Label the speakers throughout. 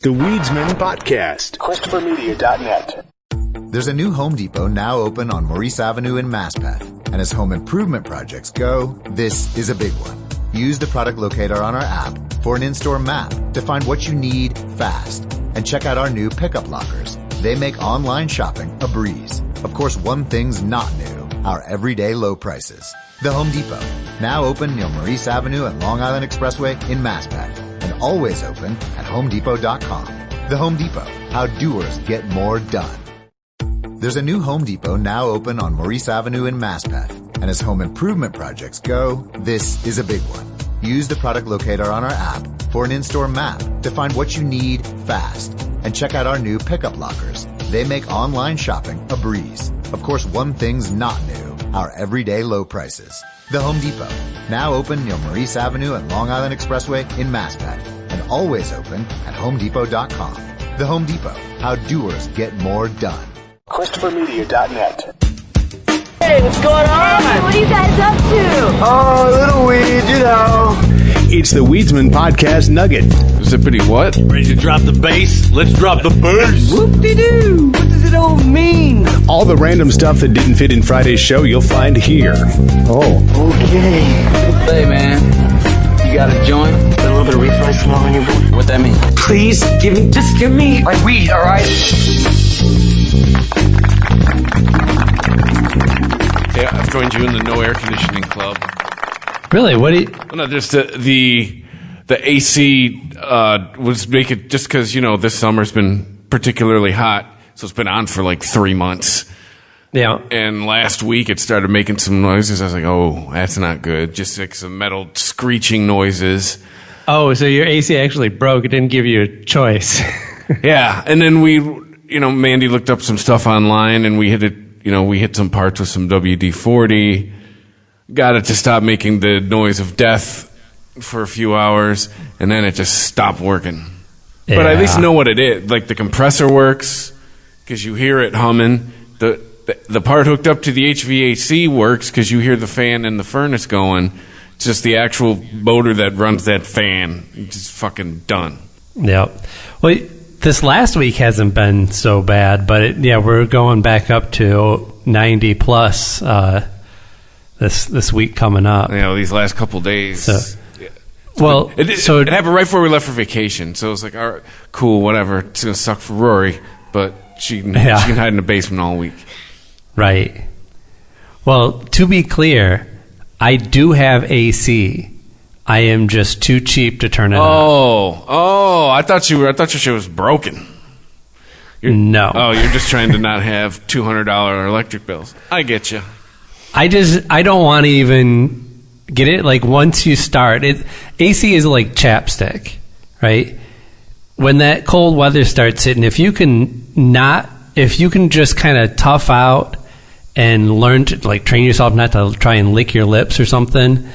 Speaker 1: the Weedsman Podcast. ChristopherMedia.net.
Speaker 2: There's a new Home Depot now open on Maurice Avenue in Maspeth. And as home improvement projects go, this is a big one. Use the product locator on our app for an in-store map to find what you need fast. And check out our new pickup lockers. They make online shopping a breeze. Of course, one thing's not new, our everyday low prices. The Home Depot, now open near Maurice Avenue and Long Island Expressway in Maspeth. And always open at HomeDepot.com. The Home Depot, how doers get more done. There's a new Home Depot now open on Maurice Avenue in Maspeth. And as home improvement projects go, this is a big one. Use the product locator on our app for an in-store map to find what you need fast. And check out our new pickup lockers. They make online shopping a breeze. Of course, one thing's not new, our everyday low prices. The Home Depot, now open near Maurice Avenue and Long Island Expressway in Maspeth. And always open at HomeDepot.com. The Home Depot, how doers get more done.
Speaker 1: ChristopherMedia.net.
Speaker 3: Hey, what's going on?
Speaker 4: Hey, what are you guys up to?
Speaker 3: Oh, a little weed, you know.
Speaker 1: It's the Weedsman Podcast Nugget.
Speaker 5: Zippity what?
Speaker 6: Ready to drop the bass? Let's drop the bass.
Speaker 3: Whoop-de-doo. What does it all mean?
Speaker 1: All the random stuff that didn't fit in Friday's show, you'll find here.
Speaker 3: Oh, okay.
Speaker 7: Hey, man. You got a joint?
Speaker 3: A little bit of reflex smell on your boy.
Speaker 7: What that mean?
Speaker 3: Please, just give me my weed, all right?
Speaker 5: Yeah, I've joined you in the no air conditioning club.
Speaker 8: Really? What do you...
Speaker 5: Well, no, just the AC was making, just because, you know, this summer's been particularly hot, so it's been on for like 3 months.
Speaker 8: Yeah.
Speaker 5: And last week it started making some noises. I was like, oh, that's not good. Just like some metal screeching noises.
Speaker 8: Oh, so your AC actually broke. It didn't give you a choice.
Speaker 5: Yeah. And then Mandy looked up some stuff online and we hit some parts with some WD-40. Got it to stop making the noise of death for a few hours, and then it just stopped working. Yeah. But I at least know what it is. Like the compressor works because you hear it humming. The part hooked up to the HVAC works because you hear the fan and the furnace going. It's just the actual motor that runs that fan. It's just fucking done.
Speaker 8: Yeah. Well, this last week hasn't been so bad, but we're going back up to 90 plus this week coming up.
Speaker 5: You know, these last couple days.
Speaker 8: So, well,
Speaker 5: it happened right before we left for vacation. So it was like, all right, cool, whatever. It's gonna suck for Rory, but she can hide in the basement all week.
Speaker 8: Right. Well, to be clear, I do have AC. I am just too cheap to turn it on.
Speaker 5: Oh! I thought your shit was broken.
Speaker 8: No.
Speaker 5: Oh, you're just trying to not have $200 electric bills. I get you.
Speaker 8: I don't want to even get it. Like once you start it, AC is like chapstick, right? When that cold weather starts hitting, if you can just kind of tough out and learn to like train yourself not to try and lick your lips or something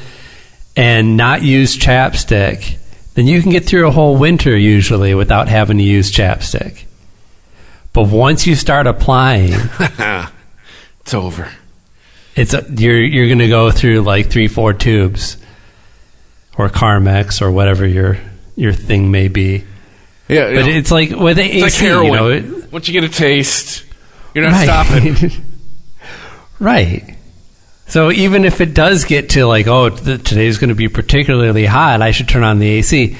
Speaker 8: and not use chapstick, then you can get through a whole winter usually without having to use chapstick. But once you start applying,
Speaker 5: it's over.
Speaker 8: You're going to go through like 3-4 tubes or Carmex or whatever your thing may be.
Speaker 5: Yeah,
Speaker 8: but it's like with the AC,
Speaker 5: like heroin. Once you get a taste, you're not stopping.
Speaker 8: Right. So even if it does get to like, today's going to be particularly hot, I should turn on the AC.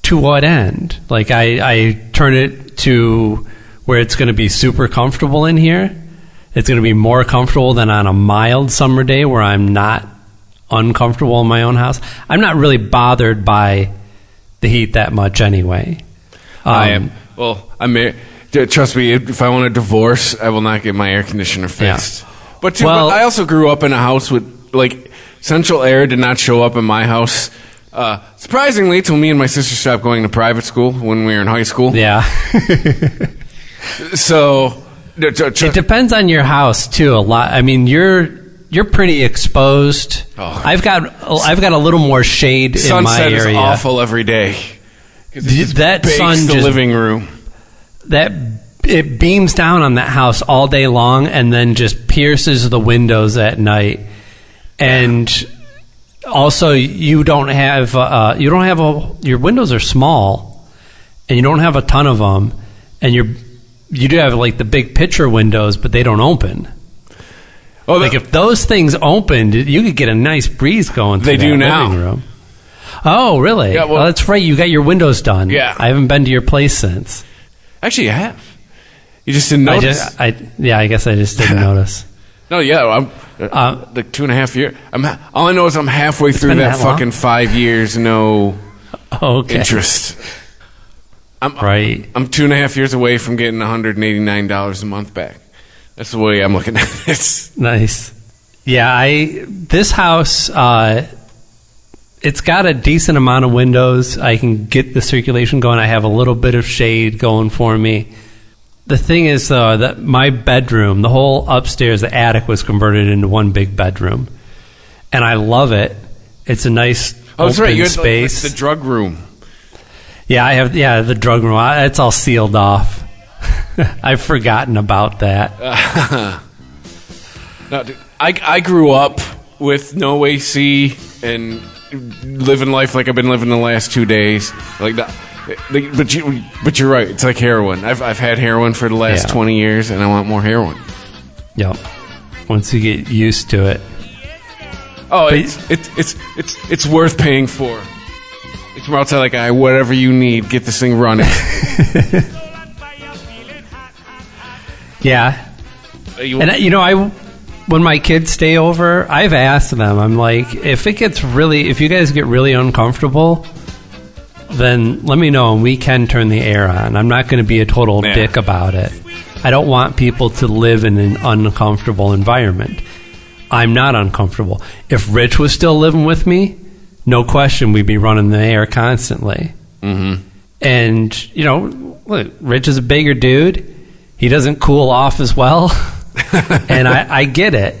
Speaker 8: To what end? Like I turn it to where it's going to be super comfortable in here. It's going to be more comfortable than on a mild summer day where I'm not uncomfortable in my own house. I'm not really bothered by the heat that much anyway.
Speaker 5: I am. Well, trust me, if I want a divorce, I will not get my air conditioner fixed. Yeah. But I also grew up in a house with, like, central air did not show up in my house. Surprisingly, till me and my sister stopped going to private school when we were in high school.
Speaker 8: Yeah.
Speaker 5: So...
Speaker 8: It depends on your house too a lot. I mean, you're pretty exposed.
Speaker 5: Oh.
Speaker 8: I've got a little more shade in my area.
Speaker 5: Sunset is awful every day.
Speaker 8: That sun
Speaker 5: just the living room.
Speaker 8: It beams down on that house all day long and then just pierces the windows at night. And also, your windows are small. and you don't have a ton of them, and you do have like the big picture windows, but they don't open.
Speaker 5: Oh,
Speaker 8: like if those things opened, you could get a nice breeze going through
Speaker 5: They do
Speaker 8: that
Speaker 5: now.
Speaker 8: living room. Oh, really?
Speaker 5: Yeah, well,
Speaker 8: that's right. You got your windows done.
Speaker 5: Yeah.
Speaker 8: I haven't been to your place since.
Speaker 5: Actually, I have. You just didn't notice.
Speaker 8: I guess I just didn't notice.
Speaker 5: No, yeah, I'm like 2.5 years. All I know is I'm halfway through
Speaker 8: been
Speaker 5: that
Speaker 8: that long?
Speaker 5: fucking 5 years, no
Speaker 8: Okay.
Speaker 5: interest.
Speaker 8: Right.
Speaker 5: I'm 2.5 years away from getting $189 a month back. That's the way I'm looking at it.
Speaker 8: Nice. Yeah, this house, it's got a decent amount of windows. I can get the circulation going. I have a little bit of shade going for me. The thing is, though, that my bedroom, the whole upstairs, the attic was converted into one big bedroom. And I love it. It's a nice
Speaker 5: That's right.
Speaker 8: open
Speaker 5: You had
Speaker 8: space.
Speaker 5: the drug room.
Speaker 8: Yeah, I have. Yeah, the drug room. It's all sealed off. I've forgotten about that.
Speaker 5: No, dude, I grew up with no AC and living life like I've been living the last 2 days. Like that. But you're right. It's like heroin. I've had heroin for the last 20 years, and I want more heroin.
Speaker 8: Yep. Once you get used to it.
Speaker 5: Oh, it's worth paying for. It's from outside like whatever you need, get this thing running.
Speaker 8: Yeah. And when my kids stay over, I've asked them, I'm like, if you guys get really uncomfortable, then let me know and we can turn the air on. I'm not going to be a total dick about it. I don't want people to live in an uncomfortable environment. I'm not uncomfortable. If Rich was still living with me, no question we'd be running the air constantly. Mm-hmm. And, look, Rich is a bigger dude. He doesn't cool off as well. And I get it.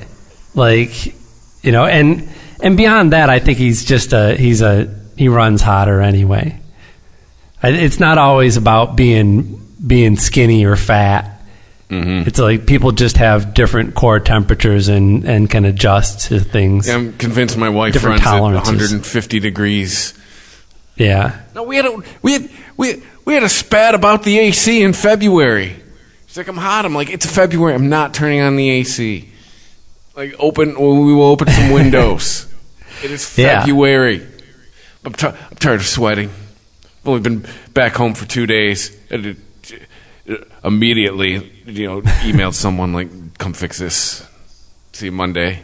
Speaker 8: Like, and beyond that, I think he's just he runs hotter anyway. It's not always about being skinny or fat. Mm-hmm. It's like people just have different core temperatures and can adjust to things.
Speaker 5: Yeah, I'm convinced my wife
Speaker 8: Different
Speaker 5: runs
Speaker 8: tolerances.
Speaker 5: at 150 degrees.
Speaker 8: Yeah.
Speaker 5: No, we had a spat about the AC in February. She's like, I'm hot. I'm like, it's February. I'm not turning on the AC. Like, we will open some windows. It is February. Yeah. I'm tired of sweating. I've only been back home for 2 days. And immediately, emailed someone like, come fix this. See you Monday.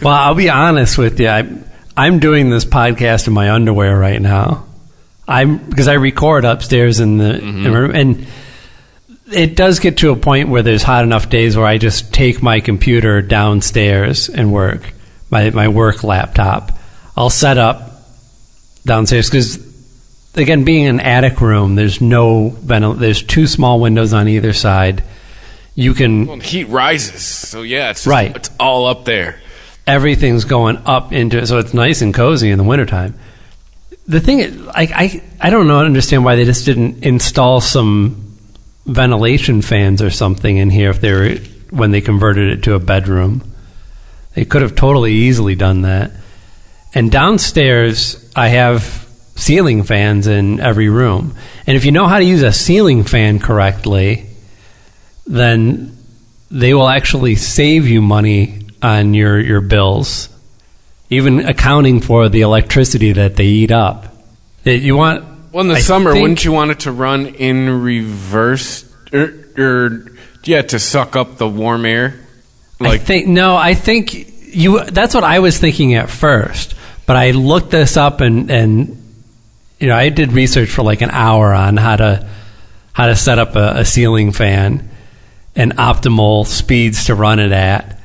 Speaker 8: Well, I'll be honest with you. I'm doing this podcast in my underwear right now. Because I record upstairs in the room, and it does get to a point where there's hot enough days where I just take my computer downstairs and work, my work laptop. I'll set up downstairs because, again, being an attic room, there's there's two small windows on either side. You can
Speaker 5: the heat rises, so it's
Speaker 8: right.
Speaker 5: It's all up there.
Speaker 8: Everything's going up into it, so it's nice and cozy in the wintertime. The thing is, I don't understand why they just didn't install some ventilation fans or something in here when they converted it to a bedroom. They could have totally easily done that. And downstairs, I have ceiling fans in every room. And if you know how to use a ceiling fan correctly, then they will actually save you money on your bills, even accounting for the electricity that they eat up. You want...
Speaker 5: Well, in the summer, wouldn't you want it to run in reverse? To suck up the warm air?
Speaker 8: I think that's what I was thinking at first. But I looked this up and I did research for like an hour on how to set up a ceiling fan and optimal speeds to run it at.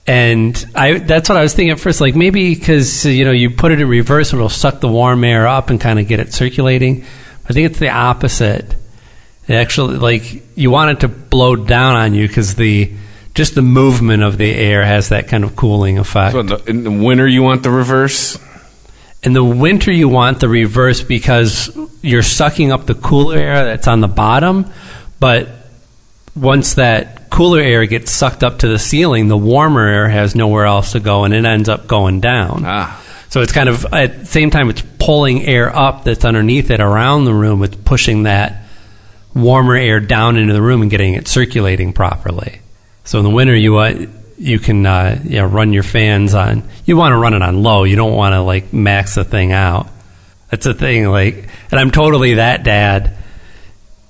Speaker 8: And that's what I was thinking at first, like maybe because you put it in reverse, it'll suck the warm air up and kind of get it circulating. I think it's the opposite. It actually, like, you want it to blow down on you because just the movement of the air has that kind of cooling effect.
Speaker 5: So in the winter, you want the reverse?
Speaker 8: In the winter, you want the reverse because you're sucking up the cooler air that's on the bottom, but once that cooler air gets sucked up to the ceiling, the warmer air has nowhere else to go, and it ends up going down. So it's kind of, at the same time, it's pulling air up that's underneath it around the room. It's pushing that warmer air down into the room and getting it circulating properly. So in the winter, you can run your fans on. You want to run it on low. You don't want to like max the thing out. That's the thing. Like, and I'm totally that dad.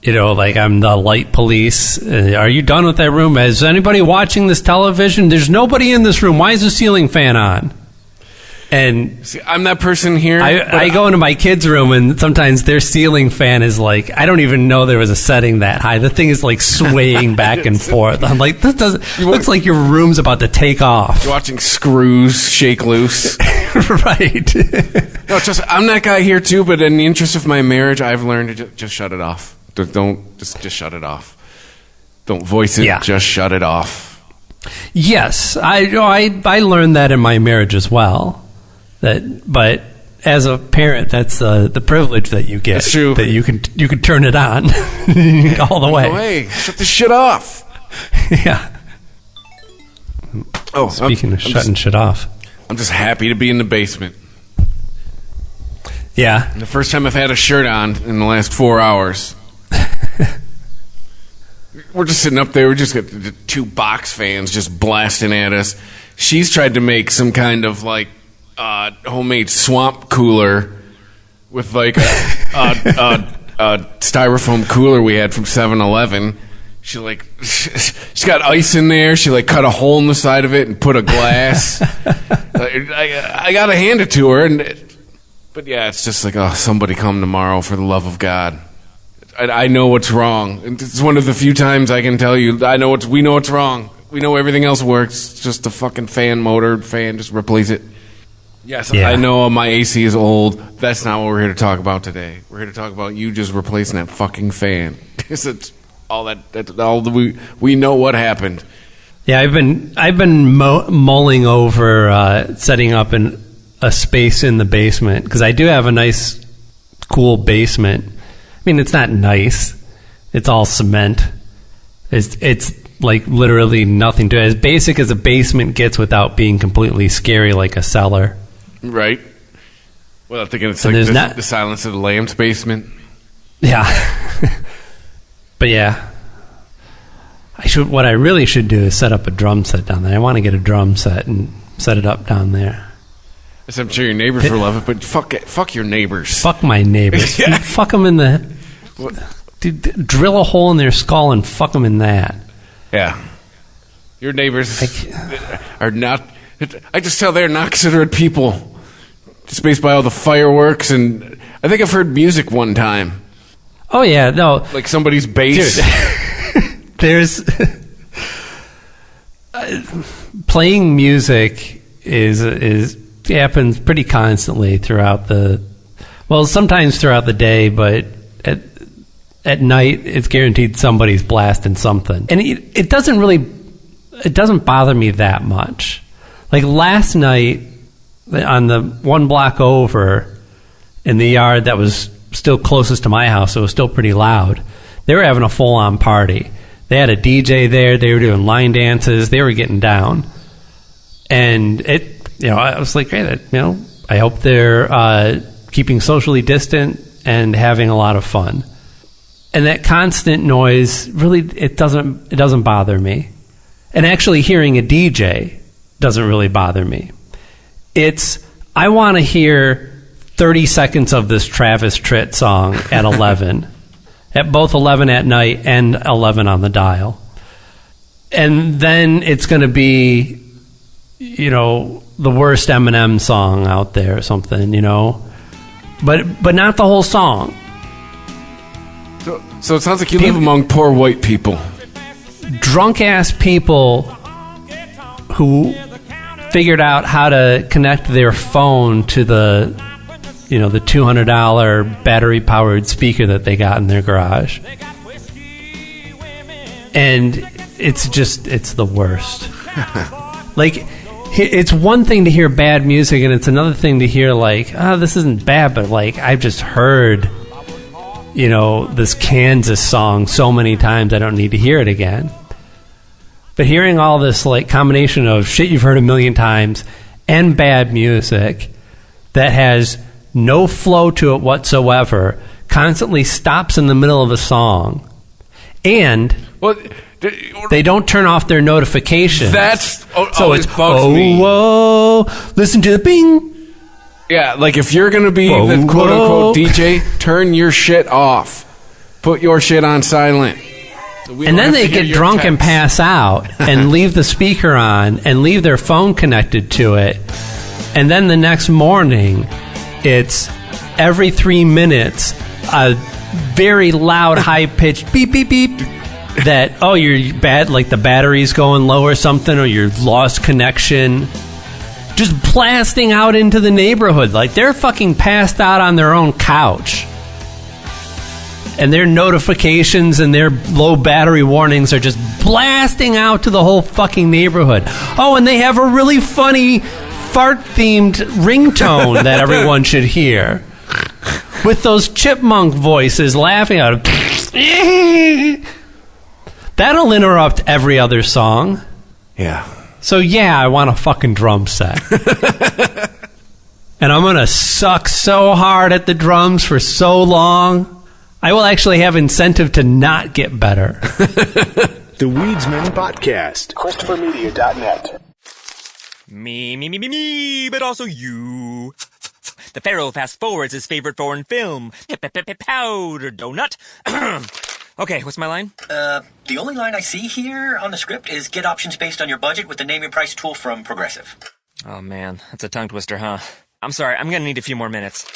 Speaker 8: You know, like I'm the light police. Are you done with that room? Is anybody watching this television? There's nobody in this room. Why is the ceiling fan on? And
Speaker 5: see, I'm that person here.
Speaker 8: I go into my kids' room, and sometimes their ceiling fan is like, I don't even know there was a setting that high. The thing is like swaying back and forth. I'm like, this doesn't. Looks like your room's about to take off.
Speaker 5: You're watching screws shake loose.
Speaker 8: Right.
Speaker 5: No, I'm that guy here too. But in the interest of my marriage, I've learned to just shut it off. Don't just shut it off. Don't voice it.
Speaker 8: Yeah.
Speaker 5: Just shut it off.
Speaker 8: Yes, I learned that in my marriage as well. But as a parent, that's the privilege that you get.
Speaker 5: That's true.
Speaker 8: That you can turn it on all the way.
Speaker 5: No way. Shut this shit off.
Speaker 8: Yeah.
Speaker 5: Oh,
Speaker 8: speaking of shutting shit off,
Speaker 5: I'm just happy to be in the basement.
Speaker 8: Yeah.
Speaker 5: The first time I've had a shirt on in the last 4 hours. We're just sitting up there. We just got the 2 box fans just blasting at us. She's tried to make some kind of like homemade swamp cooler with like a styrofoam cooler we had from 7-Eleven. She's got ice in there. She like cut a hole in the side of it and put a glass. I gotta hand it to her, but yeah, it's just like, oh, somebody come tomorrow for the love of God. I know what's wrong. It's one of the few times I can tell you we know what's wrong. We know everything else works. It's just the fucking fan, just replace it. Yes, yeah. I know my AC is old. That's not what we're here to talk about today. We're here to talk about you just replacing that fucking fan. It's we know what happened.
Speaker 8: Yeah, I've been mulling over setting up a space in the basement because I do have a nice, cool basement. I mean, it's not nice. It's all cement. It's like literally nothing to it. As basic as a basement gets without being completely scary like a cellar.
Speaker 5: Right. Well, I'm thinking it's like the Silence of the Lambs basement.
Speaker 8: Yeah. But yeah. What I really should do is set up a drum set down there. I want to get a drum set and set it up down there.
Speaker 5: I'm sure your neighbors will love it, but fuck your neighbors.
Speaker 8: Fuck my neighbors.
Speaker 5: Yeah.
Speaker 8: Fuck them in the... Dude, drill a hole in their skull and fuck them in that.
Speaker 5: Yeah. Your neighbors are not... I just tell they're not considerate people. Just based by all the fireworks, and I think I've heard music one time.
Speaker 8: Oh, yeah, no.
Speaker 5: Like somebody's bass.
Speaker 8: Dude, there's... playing music happens pretty constantly throughout sometimes throughout the day, but at night it's guaranteed somebody's blasting something. And it doesn't bother me that much. Like last night on the one block over in the yard that was still closest to my house, it was still pretty loud. They were having a full-on party. They had a DJ there. They were doing line dances. They were getting down. And I was like, hey, I hope they're keeping socially distant and having a lot of fun. And that constant noise really it doesn't bother me. And actually hearing a DJ doesn't really bother me. I want to hear 30 seconds of this Travis Tritt song at 11, at both 11 at night and 11 on the dial. And then it's going to be, the worst Eminem song out there or something, but not the whole song.
Speaker 5: So it sounds like you live among poor white people.
Speaker 8: Drunk ass people who figured out how to connect their phone to the $200 battery powered speaker that they got in their garage. And it's the worst. Like, it's one thing to hear bad music, and it's another thing to hear like, this isn't bad, but like I've just heard, this Kansas song so many times I don't need to hear it again. But hearing all this like combination of shit you've heard a million times and bad music, that has no flow to it whatsoever, constantly stops in the middle of a song, and they don't turn off their notifications.
Speaker 5: So it's bugs me.
Speaker 8: Whoa, listen to the bing.
Speaker 5: Yeah, like if you're going to be the quote-unquote DJ, turn your shit off. Put your shit on silent.
Speaker 8: And then they get drunk and pass out and leave the speaker on and leave their phone connected to it. And then the next morning, it's every 3 minutes, a very loud, high-pitched beep, beep, beep. That, you're bad, like the battery's going low or something, or you're lost connection. Just blasting out into the neighborhood. Like they're fucking passed out on their own couch. And their notifications and their low battery warnings are just blasting out to the whole fucking neighborhood. Oh, and they have a really funny fart-themed ringtone that everyone should hear. With those chipmunk voices laughing out of... That'll interrupt every other song.
Speaker 5: Yeah.
Speaker 8: So yeah, I want a fucking drum set. And I'm going to suck so hard at the drums for so long, I will actually have incentive to not get better.
Speaker 1: The Weedsman Podcast. ChristopherMedia.net.
Speaker 9: Me, but also you. The Pharaoh fast forwards his favorite foreign film, Powder Donut. Okay, what's my line?
Speaker 10: The only line I see here on the script is get options based on your budget with the Name Your Price tool from Progressive.
Speaker 9: Oh man, that's a tongue twister, huh? I'm sorry, I'm gonna need a few more minutes.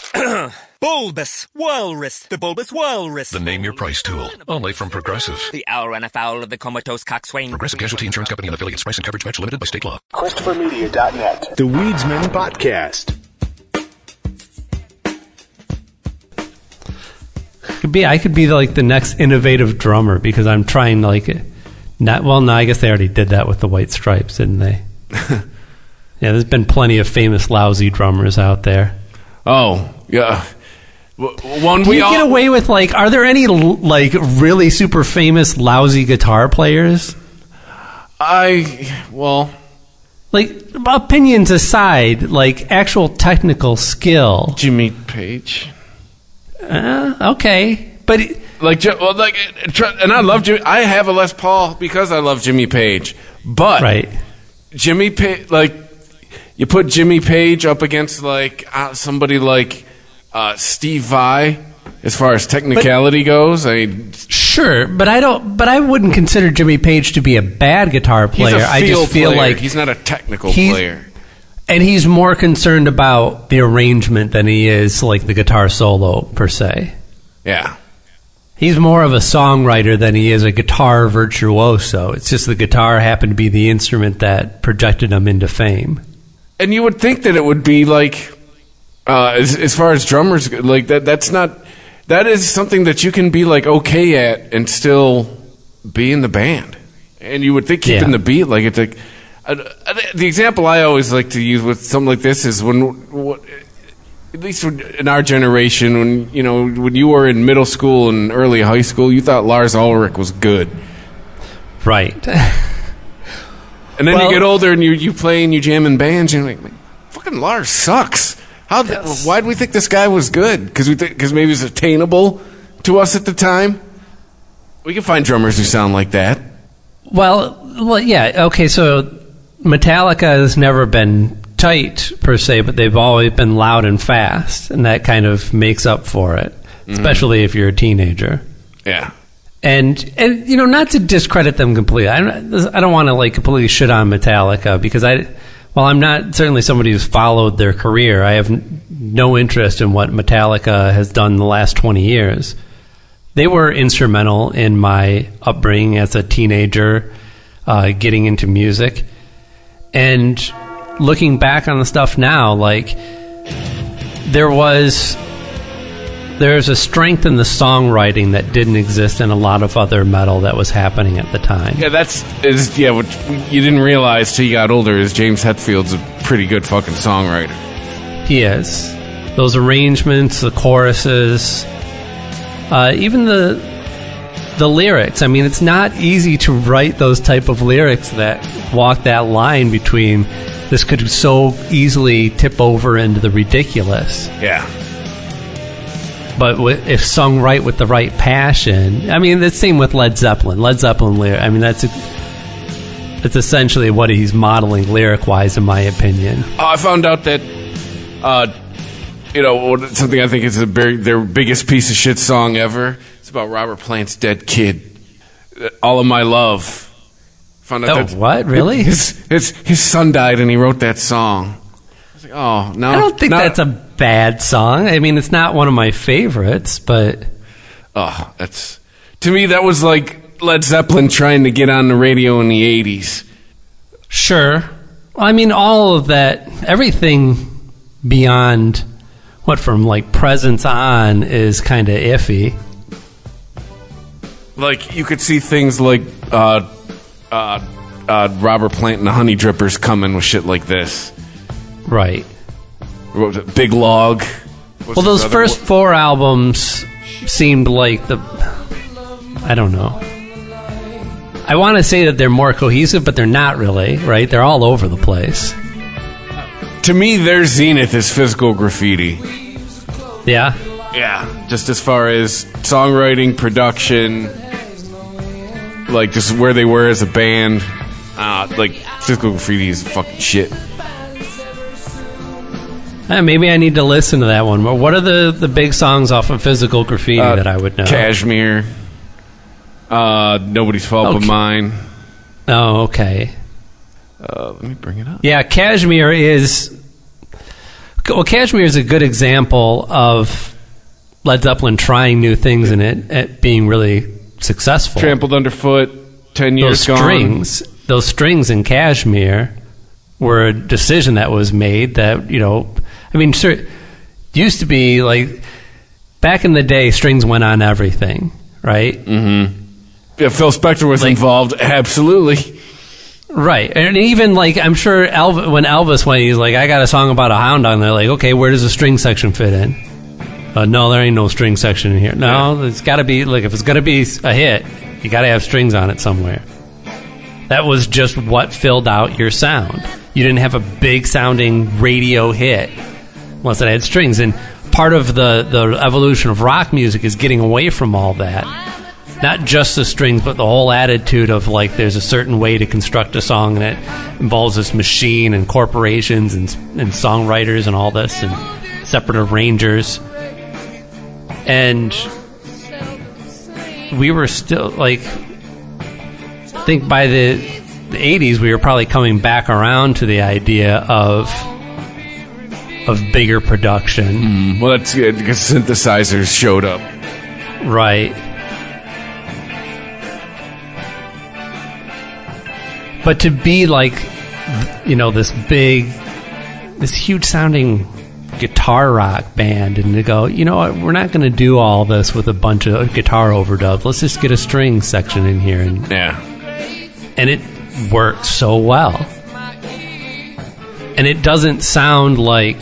Speaker 9: Bulbous Walrus, the Bulbous Walrus.
Speaker 11: The Name Your Price tool, only from Progressive.
Speaker 9: The owl ran afoul of the comatose coxswain.
Speaker 11: Progressive Casualty Insurance Company and affiliates. Price and coverage match limited by state law.
Speaker 1: ChristopherMedia.net. The Weedsman Podcast.
Speaker 8: I could be like the next innovative drummer because I'm trying to like I guess they already did that with the White Stripes, didn't they? Yeah, there's been plenty of famous lousy drummers out there.
Speaker 5: Oh, yeah. One
Speaker 8: we get away with like, are there any like really super famous lousy guitar players?
Speaker 5: Like
Speaker 8: opinions aside, like actual technical skill.
Speaker 5: Jimmy Page.
Speaker 8: Okay, but
Speaker 5: and I love Jimmy. I have a Les Paul because I love Jimmy Page. But
Speaker 8: right,
Speaker 5: Jimmy Page, like you put Jimmy Page up against like somebody like Steve Vai, as far as technicality goes.
Speaker 8: Sure, but I wouldn't consider Jimmy Page to be a bad guitar player.
Speaker 5: I just feel like he's not a technical player.
Speaker 8: And he's more concerned about the arrangement than he is like the guitar solo per se.
Speaker 5: Yeah.
Speaker 8: He's more of a songwriter than he is a guitar virtuoso. It's just the guitar happened to be the instrument that projected him into fame.
Speaker 5: And you would think that it would be like, as far as drummers, like that is something that you can be like okay at and still be in the band. And you would think keeping the beat, like it's like, the example I always like to use with something like this is when at least in our generation, when you were in middle school and early high school, you thought Lars Ulrich was good.
Speaker 8: Right.
Speaker 5: And then you get older and you play and you jam in bands and you're like, fucking Lars sucks. Why do we think this guy was good? Because maybe it's attainable to us at the time? We can find drummers who sound like that.
Speaker 8: Well, yeah, okay, so Metallica has never been tight per se, but they've always been loud and fast, and that kind of makes up for it, especially if you're a teenager.
Speaker 5: Yeah.
Speaker 8: And not to discredit them completely. I don't want to like completely shit on Metallica because while I'm not certainly somebody who's followed their career, I have no interest in what Metallica has done in the last 20 years. They were instrumental in my upbringing as a teenager, getting into music. And looking back on the stuff now, like there's a strength in the songwriting that didn't exist in a lot of other metal that was happening at the time.
Speaker 5: Yeah, what you didn't realize till you got older is James Hetfield's a pretty good fucking songwriter.
Speaker 8: He is. Those arrangements, the choruses, even the lyrics. I mean, it's not easy to write those type of lyrics that walk that line between this could so easily tip over into the ridiculous.
Speaker 5: Yeah.
Speaker 8: But if sung right with the right passion, I mean, the same with Led Zeppelin. Led Zeppelin lyric, I mean, that's essentially what he's modeling lyric-wise, in my opinion.
Speaker 5: I found out that, something I think is their biggest piece of shit song ever. It's about Robert Plant's dead kid. All of My Love. Found out
Speaker 8: what? Really?
Speaker 5: His son died and he wrote that song. I was like, oh, no.
Speaker 8: I don't think that's a bad song. I mean, it's not one of my favorites, but...
Speaker 5: Oh, to me, that was like Led Zeppelin trying to get on the radio in the 80s.
Speaker 8: Sure. Well, I mean, all of that, everything beyond from like Presence on is kind of iffy.
Speaker 5: Like, you could see things like Robert Plant and the Honey Drippers coming with shit like this.
Speaker 8: Right.
Speaker 5: What was it? Big Log?
Speaker 8: Well, those first 4 albums seemed like I don't know. I want to say that they're more cohesive, but they're not really, right? They're all over the place.
Speaker 5: To me, their zenith is Physical Graffiti.
Speaker 8: Yeah?
Speaker 5: Yeah. Just as far as songwriting, production, like just where they were as a band. Like, Physical Graffiti is fucking shit.
Speaker 8: Maybe I need to listen to that one. What are the big songs off of Physical Graffiti that I would know?
Speaker 5: Cashmere. Nobody's Fault But Mine.
Speaker 8: Oh, okay.
Speaker 5: Let me bring it up.
Speaker 8: Yeah, Cashmere is a good example of Led Zeppelin trying new things and it being really successful.
Speaker 5: Trampled Underfoot, 10 Years Gone.
Speaker 8: Those strings in Cashmere were a decision that was made that, I mean, sure, used to be like, back in the day, strings went on everything, right?
Speaker 5: Mm-hmm. Yeah, Phil Spector was involved, absolutely.
Speaker 8: Right, and even like, I'm sure when Elvis went, he's like, I got a song about a hound on there, like, okay, where does the string section fit in? No, there ain't no string section in here. No, It's got to be, like, if it's going to be a hit, you got to have strings on it somewhere. That was just what filled out your sound. You didn't have a big sounding radio hit unless it had strings. And part of the evolution of rock music is getting away from all that. Not just the strings, but the whole attitude of, like, there's a certain way to construct a song, and it involves this machine and corporations and songwriters and all this, and separate arrangers. And we were still, like, I think by the 80s, we were probably coming back around to the idea of bigger production.
Speaker 5: Well, that's good because synthesizers showed up.
Speaker 8: Right. But to be like, this huge sounding guitar rock band, and to go, what, we're not going to do all this with a bunch of guitar overdub. Let's just get a string section in here. And it works so well. And it doesn't sound like,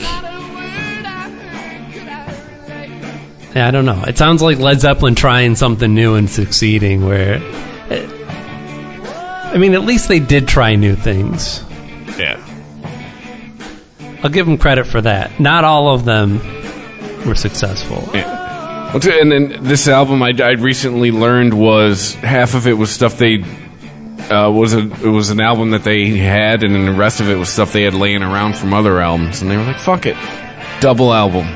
Speaker 8: I don't know. It sounds like Led Zeppelin trying something new and succeeding, where, I mean, at least they did try new things.
Speaker 5: Yeah.
Speaker 8: I'll give them credit for that. Not all of them were successful.
Speaker 5: Yeah. And then this album, I recently learned was half of it was stuff it was an album that they had, and then the rest of it was stuff they had laying around from other albums, and they were like, "Fuck it, double album."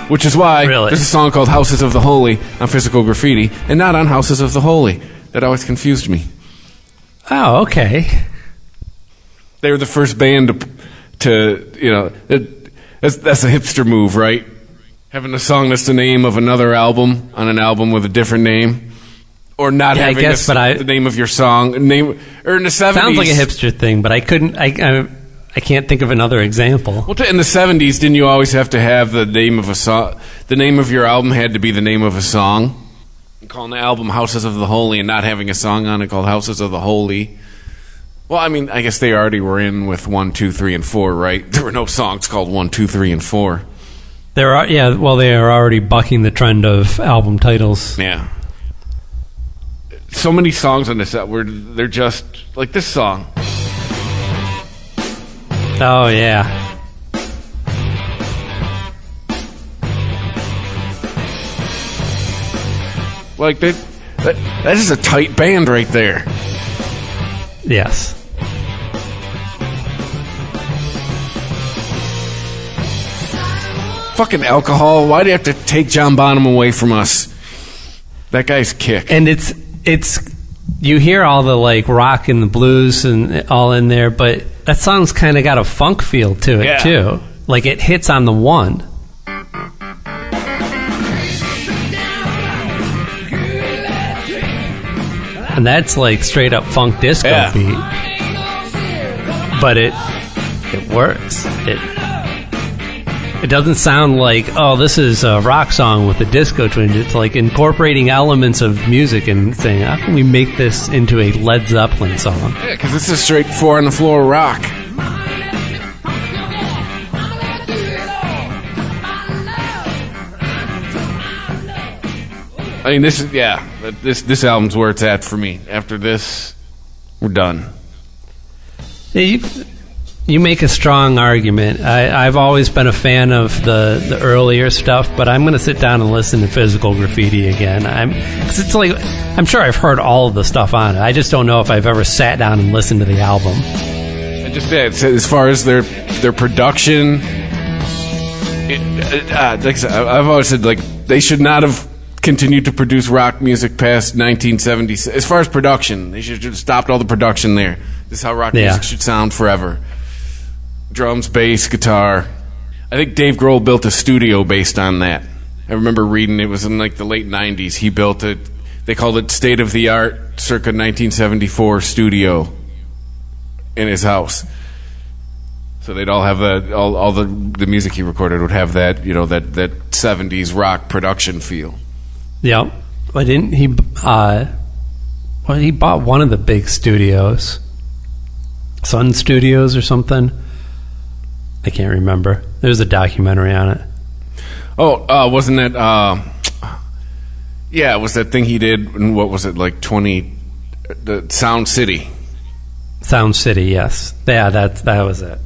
Speaker 5: Which is why there's a song called "Houses of the Holy" on Physical Graffiti, and not on "Houses of the Holy." That always confused me.
Speaker 8: Oh, okay.
Speaker 5: They were the first band to that's a hipster move, right? Having a song that's the name of another album on an album with a different name, or not having the name of your song or in the 70s.
Speaker 8: Sounds like a hipster thing, but I can't think of another example.
Speaker 5: Well, in the 70s, didn't you always have to have the name of a song? The name of your album had to be the name of a song. Calling the album "Houses of the Holy" and not having a song on it called "Houses of the Holy." Well, I mean, I guess they already were in with 1, 2, 3, and 4, right? There were no songs called 1, 2, 3, and 4.
Speaker 8: They are already bucking the trend of album titles.
Speaker 5: Yeah. So many songs on this that they're just like this song.
Speaker 8: Oh, yeah.
Speaker 5: Like, that is a tight band right there.
Speaker 8: Yes.
Speaker 5: Fucking alcohol. Why do you have to take John Bonham away from us? That guy's kick.
Speaker 8: And it's you hear all the like rock and the blues and all in there, but that song's kind of got a funk feel to it too. Like it hits on the one. And that's like straight up funk disco beat. But it works. It doesn't sound like, oh, this is a rock song with a disco twinge. It's like incorporating elements of music and saying, how can we make this into a Led Zeppelin song?
Speaker 5: Yeah, because it's a straight 4 on the floor rock. I mean, this album's where it's at for me. After this, we're done.
Speaker 8: Yeah, you make a strong argument. I've always been a fan of the earlier stuff, but I'm going to sit down and listen to Physical Graffiti again. Cause it's like, I'm sure I've heard all of the stuff on it. I just don't know if I've ever sat down and listened to the album.
Speaker 5: As far as their production, like I said, I've always said, like, they should not have continued to produce rock music past 1970s. As far as production, they should have stopped all the production there. This is how rock music should sound forever. Drums, bass, guitar. I think Dave Grohl built a studio based on that. I remember reading it was in like the late 90s. He built it. They called it state of the art circa 1974 studio in his house. So they'd all have all the music he recorded would have that, you know, that 70s rock production feel.
Speaker 8: Yeah. Why didn't he he bought one of the big studios. Sun Studios or something. I can't remember. There's a documentary on it.
Speaker 5: Oh, wasn't that? Yeah, it was that thing he did. In, what was it, like the Sound City?
Speaker 8: Sound City, yes. Yeah, that was it.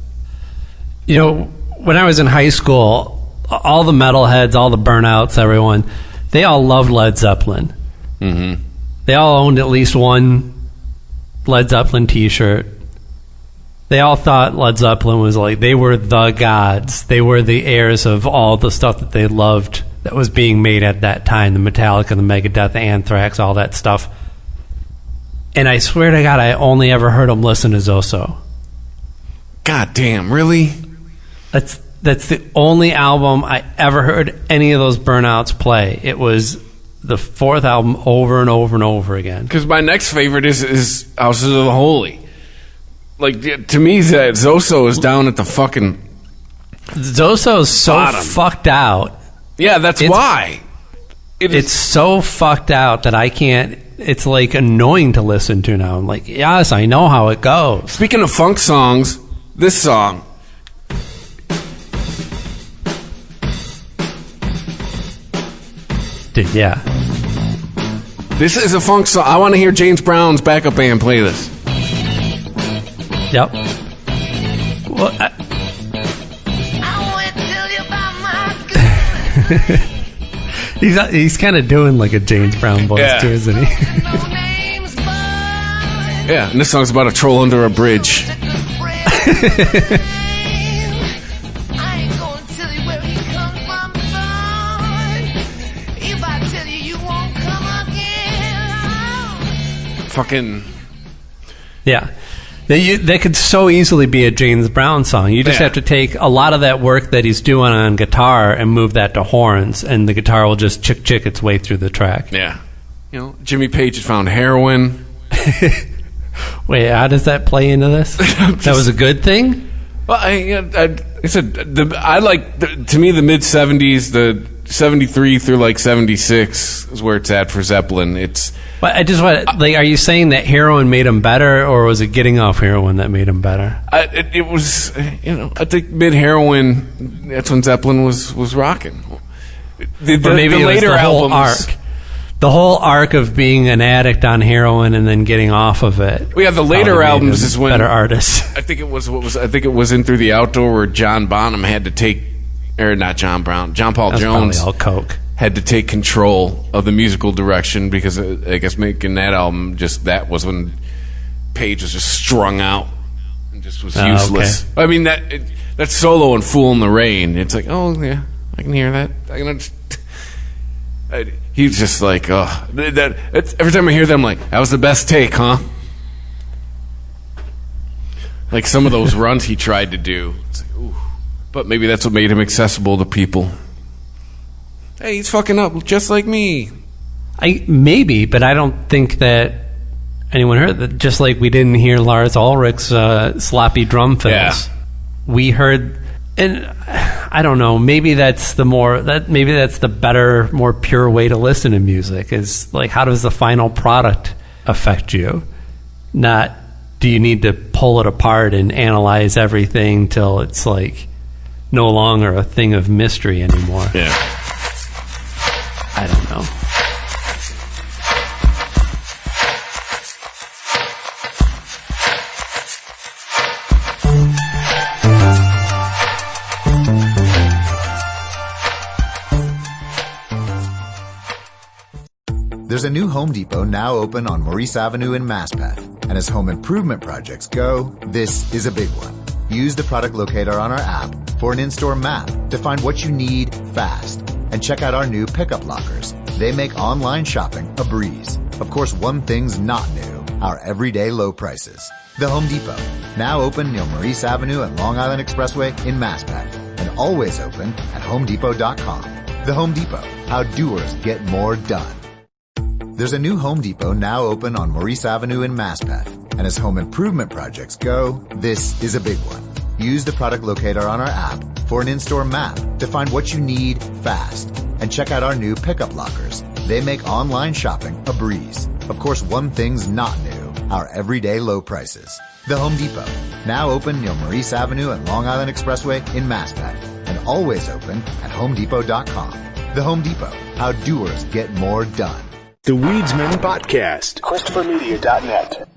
Speaker 8: You know, when I was in high school, all the metalheads, all the burnouts, everyone, they all loved Led Zeppelin. Mm-hmm. They all owned at least one Led Zeppelin T-shirt. They all thought Led Zeppelin was like, they were the gods. They were the heirs of all the stuff that they loved that was being made at that time. The Metallica, the Megadeth, the Anthrax, all that stuff. And I swear to God, I only ever heard them listen to Zoso.
Speaker 5: God damn, really?
Speaker 8: That's the only album I ever heard any of those burnouts play. It was the fourth album over and over and over again.
Speaker 5: Because my next favorite is Houses of the Holy. Like, to me, Zoso is down at the fucking
Speaker 8: Zoso is so
Speaker 5: bottom.
Speaker 8: Fucked out.
Speaker 5: Yeah, that's why.
Speaker 8: It's so fucked out that I can't. It's like annoying to listen to now. I'm like, yes, I know how it goes.
Speaker 5: Speaking of funk songs, this song.
Speaker 8: Dude, yeah.
Speaker 5: This is a funk song. I want to hear James Brown's backup band play this.
Speaker 8: Yep. Well, he's kind of doing like a James Brown voice too, isn't he?
Speaker 5: Yeah, and this song's about a troll under a bridge. Fucking
Speaker 8: yeah. That could so easily be a James Brown song. You just have to take a lot of that work that he's doing on guitar and move that to horns, and the guitar will just chick its way through the track.
Speaker 5: Yeah. You know, Jimmy Page had found heroin.
Speaker 8: Wait, how does that play into this? That was a good thing?
Speaker 5: Well, I said, I like, to me, the mid-'70s, the 73 through like 76 is where it's at for Zeppelin.
Speaker 8: But I just want, like, are you saying that heroin made him better, or was it getting off heroin that made him better?
Speaker 5: It was, you know, I think mid-heroin, that's when Zeppelin was rocking. The
Speaker 8: or maybe
Speaker 5: the
Speaker 8: it
Speaker 5: later
Speaker 8: was the whole
Speaker 5: albums,
Speaker 8: arc. the whole arc of being an addict on heroin and then getting off of it.
Speaker 5: Well, yeah, the later albums is when
Speaker 8: better artists.
Speaker 5: I think it was in Through the Outdoor where John Bonham had to take, or not John Brown, John Paul Jones
Speaker 8: all coke.
Speaker 5: had to take control of the musical direction because I guess making that album that was when Page was just strung out and just was useless.
Speaker 8: Okay.
Speaker 5: I mean that solo in Fool in the Rain, it's like, oh yeah, I can hear that. I can understand. He's just like, oh, every time I hear that, I'm like, that was the best take, huh? Like some of those runs he tried to do. It's like, ooh. But maybe that's what made him accessible to people. Hey, he's fucking up just like me.
Speaker 8: Maybe, but I don't think that anyone heard that. Just like we didn't hear Lars Ulrich's sloppy drum fills.
Speaker 5: Yeah.
Speaker 8: We heard, and I don't know. Maybe that's the better, more pure way to listen to music. Is like, how does the final product affect you? Not, do you need to pull it apart and analyze everything till it's like no longer a thing of mystery anymore?
Speaker 5: Yeah.
Speaker 8: I don't know.
Speaker 2: There's a new Home Depot now open on Maurice Avenue in Maspeth. And as home improvement projects go, this is a big one. Use the product locator on our app for an in-store map to find what you need fast. And check out our new pickup lockers. They make online shopping a breeze. Of course, one thing's not new, our everyday low prices. The Home Depot, now open near Maurice Avenue and Long Island Expressway in Maspeth. And always open at homedepot.com. The Home Depot, how doers get more done. There's a new Home Depot now open on Maurice Avenue in Maspeth. And as home improvement projects go, this is a big one. Use the product locator on our app for an in-store map to find what you need fast. And check out our new pickup lockers. They make online shopping a breeze. Of course, one thing's not new, our everyday low prices. The Home Depot, now open near Maurice Avenue and Long Island Expressway in Maspeth. And always open at homedepot.com. The Home Depot, how doers get more done.
Speaker 1: The Weedsman Podcast.
Speaker 12: ChristopherMedia.net.